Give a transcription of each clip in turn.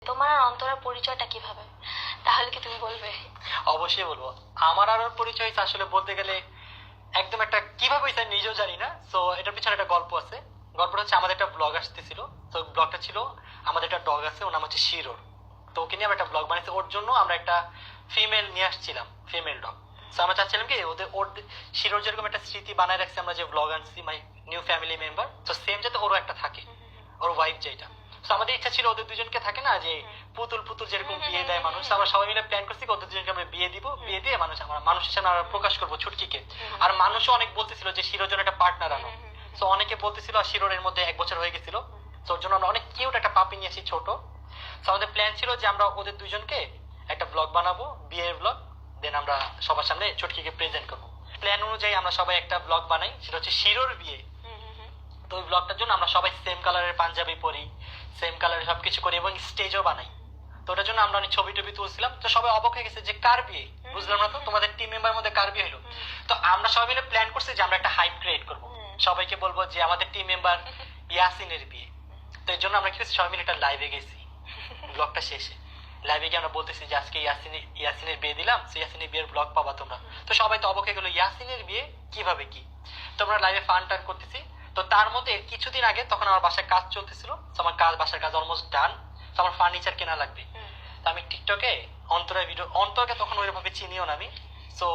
তোমার আর অন্তরার পরিচয়টা কিভাবে, তাহলে কি তুমি বলবে? অবশ্যই বলবো। আমার আর ওর পরিচয় আসলে বলতে গেলে একদম একটা কিভাবে হয়েছে নিজেও জানি না। তো এটার পিছনে একটা গল্প আছে। গল্পটা হচ্ছে আমাদের একটা ব্লগ আসতেছিল। তো ব্লগটা ছিল আমাদের একটা ডগ আছে, ওর নাম হচ্ছে শিরোর। তো ওকে নিয়ে আমরা একটা ব্লগ বানাইছি। ওর জন্য আমরা একটা ফিমেল নিয়ে আসছিলাম, ফিমেল ডগ। তো আমরা চাচ্ছিলাম কি ওর শিরোর যেরকম একটা স্মৃতি বানায় রাখছি আমরা যে ব্লগ আনছি মাই নিউ ফ্যামিলি মেম্বার, তো সেম যাতে ওরও একটা থাকে, ওর ওয়াইফ যেটা। তো আমাদের ইচ্ছা ছিল ওদের দুজনকে থাকে না যে পুতুল পুতুল যেরকম বিয়ে দেয় মানুষ, আমরা সবাই মিলে প্ল্যান করছি ওদের দুজনকে আমরা বিয়ে দিব, বিয়ে দিয়ে মানুষ হিসেবে আমরা প্রকাশ করবো ছুটকিকে। আর মানুষও অনেক বলতেছিল যে শিরোর জন্য একটা পার্টনার আনো। তো অনেকে বলতেছিল, আর শিরোর এর মধ্যে 1 বছর হয়ে গেছিল, তো ওর জন্য আমরা অনেক কিউট একটা পাপি নিয়েছি ছোট। তো আমাদের প্ল্যান ছিল যে আমরা ওদের দুজনকে একটা ব্লগ বানাবো, বিয়ের ব্লগ, দেন আমরা সবার সামনে ছুটকিকে প্রেজেন্ট করবো। প্ল্যান অনুযায়ী আমরা সবাই একটা ব্লগ বানাই, সেটা হচ্ছে শিরোর বিয়ে। তো ওই ব্লগটার জন্য আমরা সবাই সেম কালারের পাঞ্জাবি পরি, সেম কালারের সবকিছু করি এবং স্টেজও বানাই। তো ওটার জন্য আমরা অনেক ছবি টবি তুলছিলাম। তো সবাই অবাক হয়ে গেছে যে কার বিয়ে, বুঝলাম না তো তোমাদের টিম মেম্বার মধ্যে কার বিয়ে হলো। তো আমরা সবাই মিলে প্ল্যান করছি যে আমরা একটা হাইপ ক্রিয়েট করবো, সবাইকে বলবো যে আমাদের টিম মেম্বার ইয়াসিনের বিয়ে। তো এর জন্য আমরা কি সবাই মিলে একটা লাইভে গেছি। ব্লগটা শেষে লাইভে গিয়ে আমরা বলতেছি যে আজকে ইয়াসিনের বিয়ে দিলাম, ইয়াসিনের বিয়ের ব্লগ পাবা তোমরা। তো সবাই তো অবাক হয়ে গেলো, ইয়াসিনের বিয়ে কিভাবে কি। তো আমরা লাইভে ফান টান করতেছি। তো তার মধ্যে কিছুদিন আগে তখন আমার বাসায় কাজ চলতেছিল, তো আমার বাসার কাজ অলমোস্ট ডান। তো আমার ফার্নিচার কেনা লাগবে। তো আমি টিকটকে অন্তরের ভিডিও, অন্তরকে তখন ওইভাবে চিনিও না আমি। তো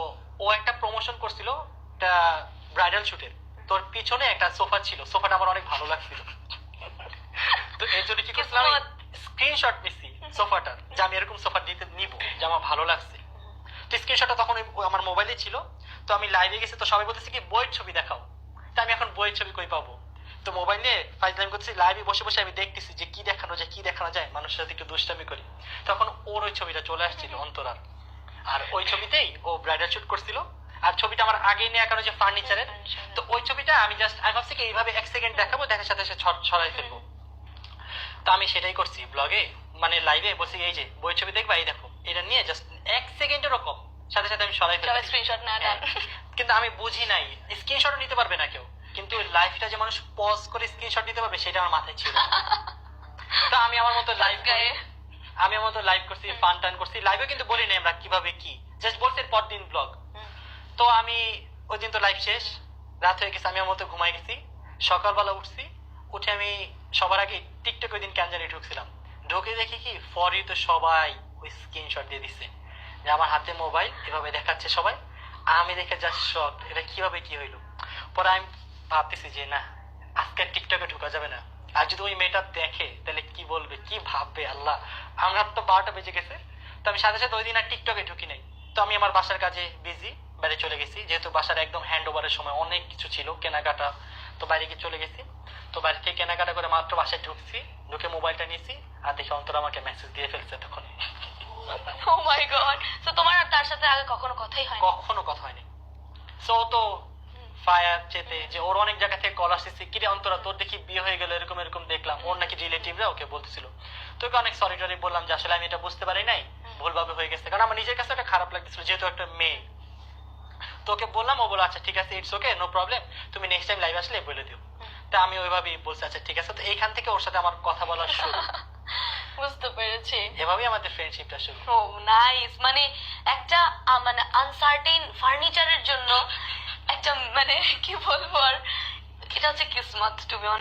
ও একটা প্রমোশন করছিল একটা ব্রাইডাল শুটের। তোর পিছনে একটা সোফা ছিল, সোফাটা আমার অনেক ভালো লাগছিল। তো এর জন্য কি করছিলাম, স্ক্রিনশট নিছি সোফাটার, যে আমি এরকম সোফা দিতে নিব, যে আমার ভালো লাগছে। তো স্ক্রিনশটটা তখন আমার মোবাইলে ছিল। তো আমি লাইভে গেছি, তো সবাই বলতেছে কি বইয়ের ছবি দেখাও। তো আমি এখন বইয়ের ছবি কই পাবো। তো মোবাইলে ফাইজলামি করছি, লাইভে বসে বসে আমি দেখতেছি যে কি দেখানো যায় মানুষের সাথে একটু দুষ্টামি করি। তখন ওর ওই ছবিটা চলে আসছিল অন্তরার, আর ওই ছবিতেই ও ব্রাইডাল শুট করছিল। আর ছবিটা আমার আগে নেওয়া কারণ যে ফার্নিচারের। তো ওই ছবিটা আমি ভাবছি কি এইভাবে 1 সেকেন্ড দেখাবো, দেখার সাথে ছড়াই ফেলবো। তো আমি সেটাই করছি ব্লগে, মানে লাইভে বসে, এই যে বই ছবি দেখবা, এই দেখো, এটা নিয়ে জাস্ট 1 সেকেন্ডের কম সাথে সাথে আমি সরাই ফেলছি। স্ক্রিনশট না হ্যাঁ। কিন্তু আমি বুঝি নাই স্ক্রিনশট নিতে পারবে না কেউ, কিন্তু লাইভটা যে মানুষ পজ করে স্ক্রিনশট নিতে পারবে সেটা আমার মাথায় ছিল। তো আমি আমার মতো লাইভ করছি, ফান টান করছি। লাইভে কিন্তু বলি নাই আমরা কিভাবে কি, জাস্ট বলছি পরদিন ব্লগ। তো আমি ওই দিন তো লাইভ শেষ, রাত হয়ে গেছে, আমি আমার মতো ঘুমাই গেছি। সকালবেলা উঠছি, উঠে আমি সবার আগে টিকটক ওই দিন ক্যানজানি ঢুকছিলাম। ঢুকে দেখি কি ফরি তো সবাই ওই স্ক্রিনশট দিয়ে দিচ্ছে যে আমার হাতে মোবাইল এভাবে দেখাচ্ছে সবাই। আমি দেখে জাস্ট শক, এটা কিভাবে কি হইলো। পরে আমি ভাবতেছি যে না, আজকে টিকটকে ঢুকা যাবে না। আর যদি ওই মেয়েটা দেখে তাহলে কি বলবে, কি ভাববে আল্লাহ। আমার তো 12টা বেজে গেছে। তো আমি সাথে সাথে ওই দিন আর টিকটকে ঢুকি নাই। তো আমি আমার বাসার কাজে বিজি, বাইরে চলে গেছি, যেহেতু বাসার একদম হ্যান্ড ওভারের সময় অনেক কিছু ছিল কেনাকাটা। তো বাইরে গিয়ে চলে গেছি। তো বাইরে থেকে কেনাকাটা করে মাত্র বাসায় ঢুকছি, ঢুকে মোবাইলটা নিয়েছি, আর দেখি অন্তর আমাকে মেসেজ দিয়ে ফেলছে তখন। ও মাই গড। তো তোমার আর তার সাথে আগে কখনো কথাই হয়নি? কখনো কথা হয়নি। সো তো ফায়ার চেতে যে ওর অনেক জায়গা থেকে কল আসতেছে, কিরে অন্তরা তোর দেখি বিয়ে হয়ে গেল, এরকম এরকম দেখলাম। ওর নাকি রিলেটিভরা ওকে বলতেছিল। তোকে অনেক সরি টরি বললাম যে আসলে আমি এটা বুঝতে পারি নাই, ভুলভাবে হয়ে গেছে, কারণ আমার নিজের কাছে একটা খারাপ লাগতেছিল যেহেতু একটা মেয়ে। তোকে বললাম, ও বলো আচ্ছা ঠিক আছে, ইটস ওকে, নো প্রবলেম, তুমি নেক্সট টাইম লাইভ আসলে বলে দিও। তা আমি ওইভাবেই বলছি আচ্ছা ঠিক আছে। তো এইখান থেকে ওর সাথে আমার কথা বলার শুরু। বুঝতে পেরেছি। এভাবেই আমাদের ফ্রেন্ডশিপটা শুরু। ও নাইস। মানে একটা মানে আনসার্টেন ফার্নিচারের জন্য একটা, মানে কি বলবো আর, এটা হচ্ছে কিসমত টু বি